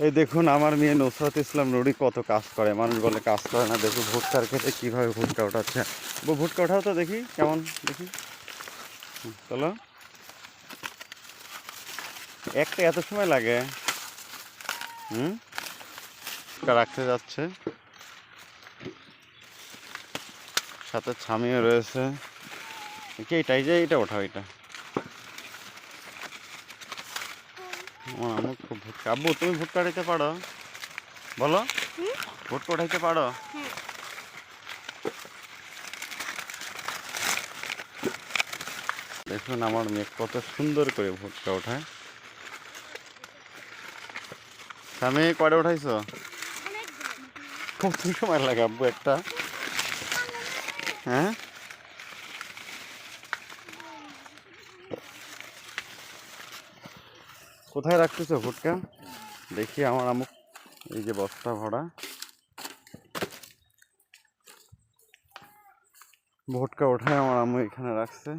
এই দেখুন আমার মেয়ে নুসরাত ইসলাম নুরি কত কাজ করে, মানুষ বলে কাজ করে না। দেখুন ভুট্টার খেতে কীভাবে ভুট্টা ওঠাচ্ছে। ভুট্টা ওঠাও তো দেখি কেমন, দেখি চলো। একটা এত সময় লাগে? হুম, রাখতে যাচ্ছে, সাথে ছামিও রয়েছে। কি এইটাই, যে এটা ওঠাও, এটা আমার খুব ভুট্টা। আব্বু তুমি ভুট্টা উঠাইতে পারো? বলো, ভুট্টা উঠাইতে পারো? দেখুন আমার মেয়ে কত সুন্দর করে ভুট্টা ওঠায়। স্বামী কয়টা উঠাইছো? কত সময় লাগে আব্বু একটা? হ্যাঁ, কোথায় রাখতেছো ভুট্টা? দেখি আমার আম্মু, এই যে বস্তা ভরা ভুট্টা ওঠায় আমার আম্মু এখানে রাখছে।